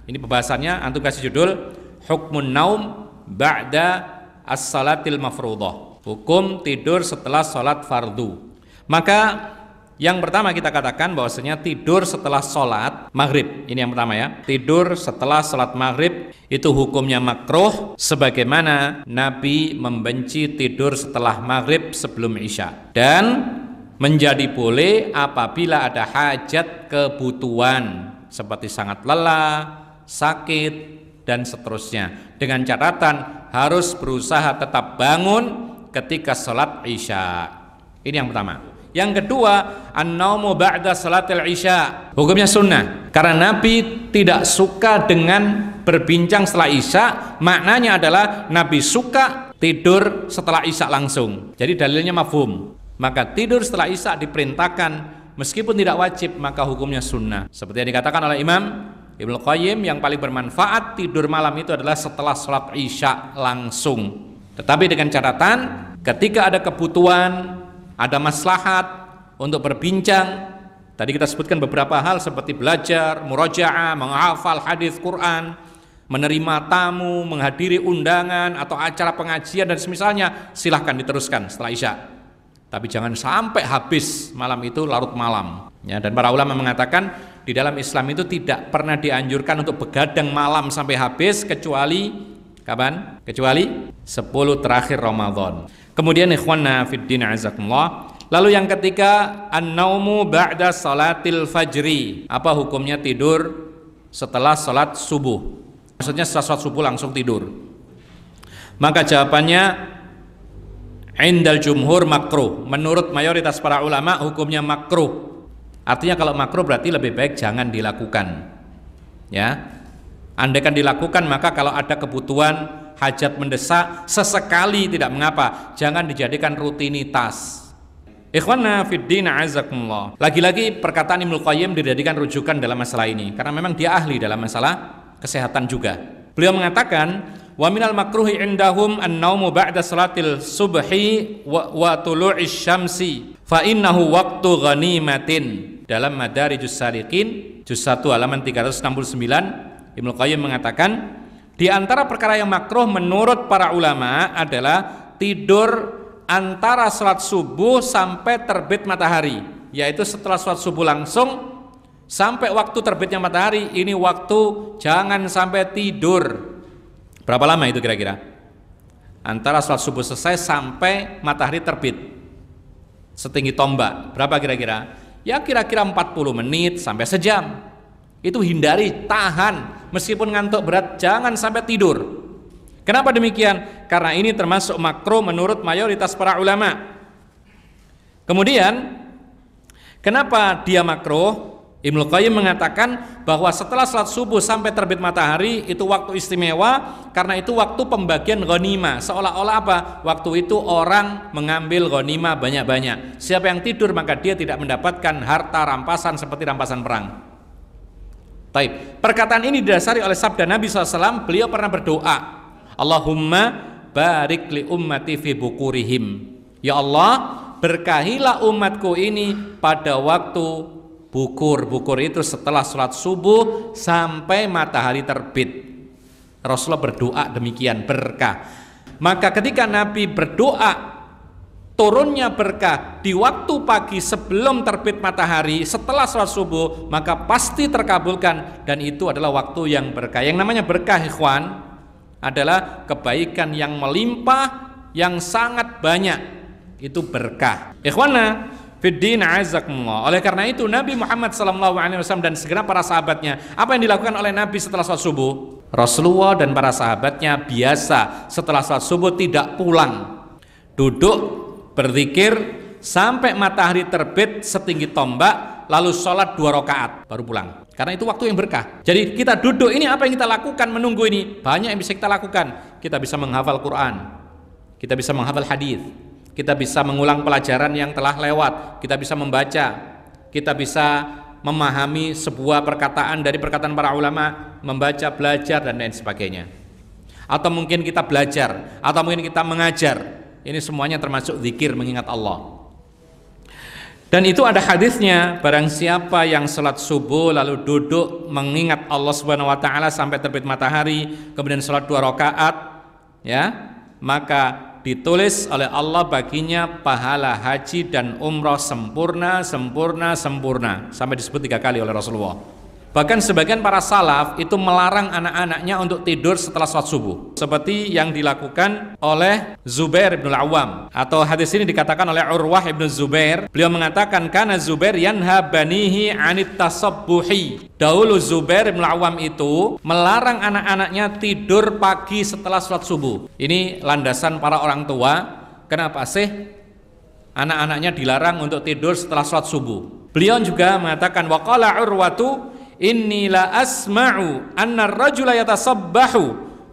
Ini pembahasannya, antum kasih judul Hukmun Naum Ba'da As-Salatil Mafruḍah. Hukum tidur setelah sholat fardu. Maka yang pertama kita katakan bahwasanya tidur setelah sholat maghrib. Ini yang pertama ya. Tidur setelah sholat maghrib itu hukumnya makruh, sebagaimana Nabi membenci tidur setelah maghrib sebelum isya. Dan menjadi boleh apabila ada hajat kebutuhan seperti sangat lelah, sakit, dan seterusnya. Dengan catatan harus berusaha tetap bangun ketika sholat isya. Ini yang pertama. Yang kedua, an-naumu ba'da salatil isya. Hukumnya sunnah. Karena Nabi tidak suka dengan berbincang setelah isya. Maknanya adalah Nabi suka tidur setelah isya langsung. Jadi dalilnya mafhum. Maka tidur setelah isya diperintahkan, meskipun tidak wajib, maka hukumnya sunnah. Seperti yang dikatakan oleh Imam Ibnu Qayyim, yang paling bermanfaat tidur malam itu adalah setelah sholat isya langsung. Tetapi dengan catatan, ketika ada kebutuhan, ada maslahat untuk berbincang, tadi kita sebutkan beberapa hal seperti belajar, murajaah, menghafal hadis Quran, menerima tamu, menghadiri undangan atau acara pengajian dan semisalnya, silahkan diteruskan setelah isya. Tapi jangan sampai habis malam itu larut malam. Ya, dan para ulama mengatakan di dalam Islam itu tidak pernah dianjurkan untuk begadang malam sampai habis, kecuali kapan? Kecuali 10 terakhir Ramadan. Kemudian ikhwanna fiddin azakumullah. Lalu yang ketiga, an-naumu ba'da salatil fajri. Apa hukumnya tidur setelah salat subuh? Maksudnya setelah salat subuh langsung tidur. Maka jawabannya indal jumhur makruh. Menurut mayoritas para ulama hukumnya makruh. Artinya kalau makruh berarti lebih baik jangan dilakukan. Ya. Andaikan dilakukan, maka kalau ada kebutuhan hajat mendesak sesekali tidak mengapa, jangan dijadikan rutinitas. Ikhwanna fiddin azakumullah. Lagi-lagi perkataan Ibnu Qayyim dijadikan rujukan dalam masalah ini karena memang dia ahli dalam masalah kesehatan juga. Beliau mengatakan, wa minal makruhi indahum an-naumu ba'da salatil subhi wa tulu'is syamsi fa innahu waqtu ghanimatin. Dalam Madarijus Salikin juz 1 halaman 369, Ibnu Qayyim mengatakan, di antara perkara yang makruh menurut para ulama adalah tidur antara sholat subuh sampai terbit matahari, yaitu setelah sholat subuh langsung sampai waktu terbitnya matahari. Ini waktu jangan sampai tidur. Berapa lama itu kira-kira? Antara sholat subuh selesai sampai matahari terbit setinggi tombak, berapa kira-kira? Ya kira-kira 40 menit sampai sejam. Itu hindari, tahan, meskipun ngantuk berat jangan sampai tidur. Kenapa demikian? Karena ini termasuk makruh menurut mayoritas para ulama. Kemudian kenapa dia makruh? Ibnu Qayyim mengatakan bahwa setelah salat subuh sampai terbit matahari itu waktu istimewa, karena itu waktu pembagian ghanimah. Seolah-olah apa? Waktu itu orang mengambil ghanimah banyak-banyak. Siapa yang tidur maka dia tidak mendapatkan harta rampasan seperti rampasan perang. Taib. Perkataan ini didasari oleh sabda Nabi SAW. Beliau pernah berdoa, Allahumma barik li ummati fi bukurihim. Ya Allah, berkahilah umatku ini pada waktu bukur. Bukur itu setelah sholat subuh sampai matahari terbit. Rasulullah berdoa demikian, berkah. Maka ketika Nabi berdoa turunnya berkah di waktu pagi sebelum terbit matahari setelah sholat subuh, maka pasti terkabulkan, dan itu adalah waktu yang berkah. Yang namanya berkah, ikhwan, adalah kebaikan yang melimpah, yang sangat banyak. Itu berkah. Ikhwana fiddin azakumullah. Oleh karena itu Nabi Muhammad SAW dan segera para sahabatnya, apa yang dilakukan oleh Nabi setelah sholat subuh? Rasulullah dan para sahabatnya biasa setelah sholat subuh tidak pulang, duduk berzikir sampai matahari terbit setinggi tombak, lalu sholat 2 rakaat baru pulang. Karena itu waktu yang berkah. Jadi kita duduk ini, apa yang kita lakukan menunggu ini? Banyak yang bisa kita lakukan. Kita bisa menghafal Quran, kita bisa menghafal hadis, kita bisa mengulang pelajaran yang telah lewat, kita bisa membaca, kita bisa memahami sebuah perkataan dari perkataan para ulama, membaca, belajar, dan lain sebagainya. Atau mungkin kita belajar, atau mungkin kita mengajar. Ini semuanya termasuk zikir, mengingat Allah. Dan itu ada hadisnya, barang siapa yang sholat subuh lalu duduk mengingat Allah Subhanahu wa taala sampai terbit matahari, kemudian sholat 2 rakaat, ya, maka ditulis oleh Allah baginya pahala haji dan umroh sempurna sampai disebut 3 kali oleh Rasulullah. Bahkan sebagian para salaf itu melarang anak-anaknya untuk tidur setelah sholat subuh, seperti yang dilakukan oleh Zubair bin Al-Awwam, atau hadis ini dikatakan oleh Urwah bin Zubair. Beliau mengatakan kana Zubair yanha banihi anit tasabbuhi. Dahulu Zubair bin Al-Awwam itu melarang anak-anaknya tidur pagi setelah sholat subuh. Ini landasan para orang tua, kenapa sih anak-anaknya dilarang untuk tidur setelah sholat subuh? Beliau juga mengatakan waqala Urwatu inni la asma'u anna ar-rajula yatasabbahu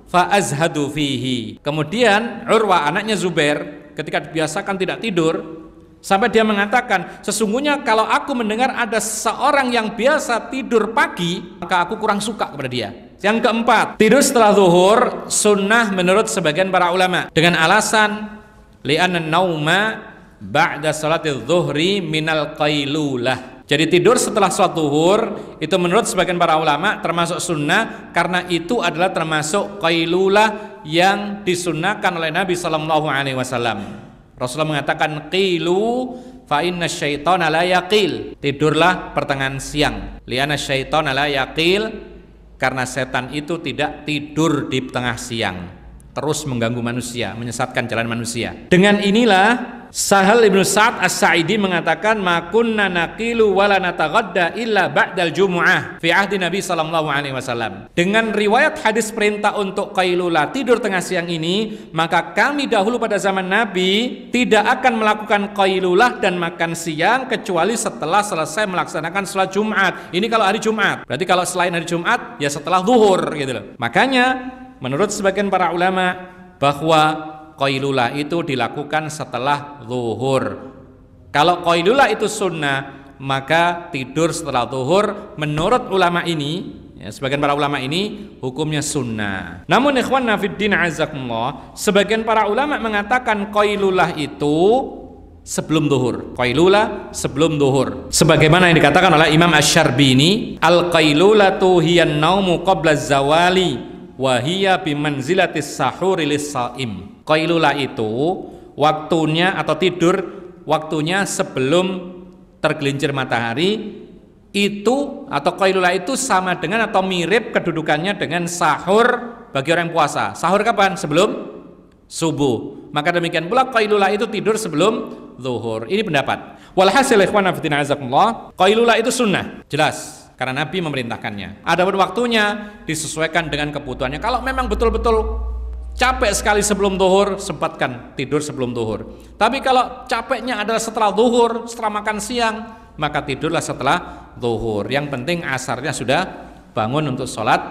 fa azhadu fihi. Kemudian Urwah anaknya Zubair ketika dibiasakan tidak tidur, sampai dia mengatakan, sesungguhnya kalau aku mendengar ada seorang yang biasa tidur pagi, maka aku kurang suka kepada dia. Yang keempat, tidur setelah zuhur sunnah menurut sebagian para ulama dengan alasan li'anna nauma ba'da salatil zuhri minal qailulah. Jadi tidur setelah sholat zuhur itu menurut sebagian para ulama termasuk sunnah, karena itu adalah termasuk qailulah yang disunnahkan oleh Nabi Sallallahu Alaihi Wasallam. Rasulullah mengatakan qilu fa inna syaitana la yaqil. Tidurlah pertengahan siang. Li'anna syaitana la yaqil, karena setan itu tidak tidur di tengah siang, terus mengganggu manusia, menyesatkan jalan manusia. Dengan inilah Sahal ibnu Sa'ad as-Sa'idi mengatakan ma kunna naqilu wala nataghadda illa ba'dal jumu'ah fi ahdi Nabi sallallahu alaihi wasallam. Dengan riwayat hadis perintah untuk qailulah tidur tengah siang ini, maka kami dahulu pada zaman Nabi tidak akan melakukan qailulah dan makan siang kecuali setelah selesai melaksanakan sholat Jumat. Ini kalau hari Jumat. Berarti kalau selain hari Jumat ya setelah zuhur gitu loh. Makanya menurut sebagian para ulama bahwa qailulah itu dilakukan setelah zuhur. Kalau qailulah itu sunnah, maka tidur setelah zuhur menurut ulama ini, ya, sebagian para ulama ini hukumnya sunnah. Namun ikhwanna fiddin azakumullah, sebagian para ulama mengatakan qailulah itu sebelum zuhur. Qailulah sebelum zuhur. Sebagaimana yang dikatakan oleh Imam Asy-Syarbini, al-qailulatu hiyan naumu qabla zawali wa hiya bimanzilatis sahuri lis-shaim. Qailulah itu waktunya atau tidur waktunya sebelum tergelincir matahari itu, atau qailulah itu sama dengan atau mirip kedudukannya dengan sahur bagi orang yang puasa. Sahur kapan? Sebelum subuh. Maka demikian pula qailulah itu tidur sebelum zuhur. Ini pendapat. Walhasil ikhwana fillah azakumullah, qailulah itu sunnah, jelas, karena Nabi memerintahkannya. Adapun waktunya disesuaikan dengan kebutuhannya. Kalau memang betul-betul capek sekali sebelum zuhur, sempatkan tidur sebelum zuhur. Tapi kalau capeknya adalah setelah zuhur, setelah makan siang, maka tidurlah setelah zuhur. Yang penting asarnya sudah bangun untuk sholat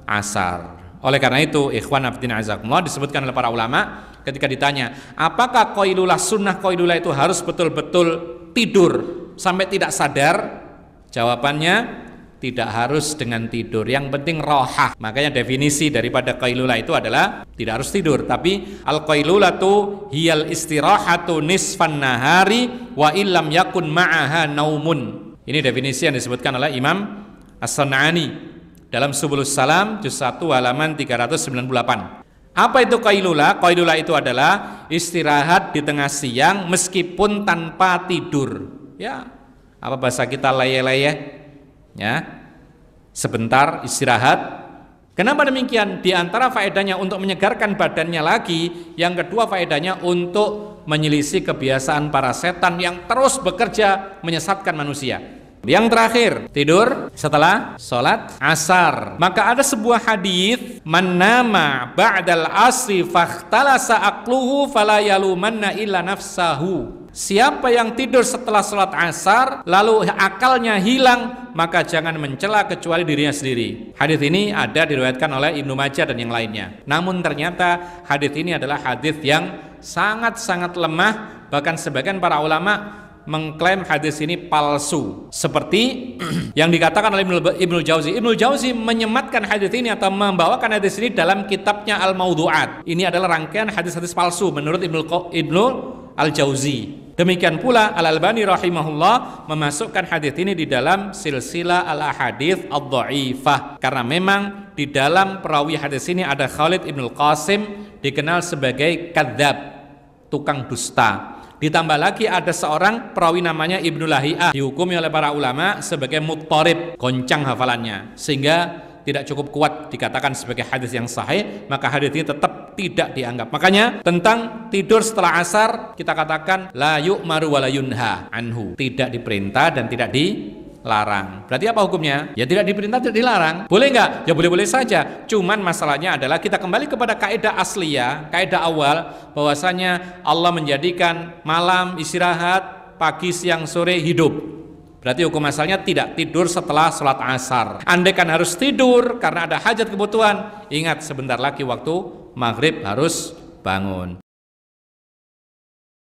asar. Oleh karena itu, ikhwan fillah azakumullah, disebutkan oleh para ulama ketika ditanya, apakah qailulah sunnah qailulah itu harus betul-betul tidur sampai tidak sadar? Jawabannya, tidak harus dengan tidur, yang penting rohah. Makanya definisi daripada qailulah itu adalah tidak harus tidur, tapi al-qailulatu hiyal istirahatu nisfan nahari wa illam yakun ma'aha naumun. Ini definisi yang disebutkan oleh Imam As-San'ani dalam Subulus Salam juz 1 halaman 398. Apa itu qailulah? Qailulah itu adalah istirahat di tengah siang meskipun tanpa tidur. Ya, apa bahasa kita leyeh-leyeh? Ya, sebentar istirahat. Kenapa demikian? Di antara faedahnya untuk menyegarkan badannya lagi, yang kedua faedahnya untuk menyelisih kebiasaan para setan yang terus bekerja menyesatkan manusia. Yang terakhir, tidur setelah sholat asar. Maka ada sebuah hadis, man nama ba'dal asri fakhtalasa aqluhu fala yalumanna illa nafsahu. Siapa yang tidur setelah sholat asar lalu akalnya hilang, maka jangan mencela kecuali dirinya sendiri. Hadis ini ada diriwayatkan oleh Ibnu Majah dan yang lainnya. Namun ternyata hadis ini adalah hadis yang sangat-sangat lemah. Bahkan sebagian para ulama mengklaim hadis ini palsu, seperti yang dikatakan oleh Ibnu Jauzi. Ibnu Jauzi menyematkan hadis ini atau membawakan hadis ini dalam kitabnya Al-Mawdu'at. Ini adalah rangkaian hadis-hadis palsu menurut Ibnu Al-Jauzi. Demikian pula Al-Albani rahimahullah memasukkan hadis ini di dalam silsilah al-ahadits ad-dhaifah karena memang di dalam perawi hadis ini ada Khalid ibn al-Qasim, dikenal sebagai kadzab, tukang dusta. Ditambah lagi ada seorang perawi namanya Ibnu Lahiyah, dihukumi oleh para ulama sebagai muttarib, goncang hafalannya, sehingga tidak cukup kuat dikatakan sebagai hadis yang sahih, maka hadis ini tetap tidak dianggap. Makanya tentang tidur setelah asar kita katakan la yu'maru wa la yunha anhu, tidak diperintah dan tidak dilarang. Berarti apa hukumnya? Ya tidak diperintah, tidak dilarang. Boleh nggak? Ya boleh-boleh saja. Cuman masalahnya adalah kita kembali kepada kaidah asliyah, kaidah awal bahwasanya Allah menjadikan malam istirahat, pagi, siang, sore hidup. Berarti hukum asalnya tidak tidur setelah sholat asar. Andaikan harus tidur karena ada hajat kebutuhan, ingat sebentar lagi waktu maghrib harus bangun.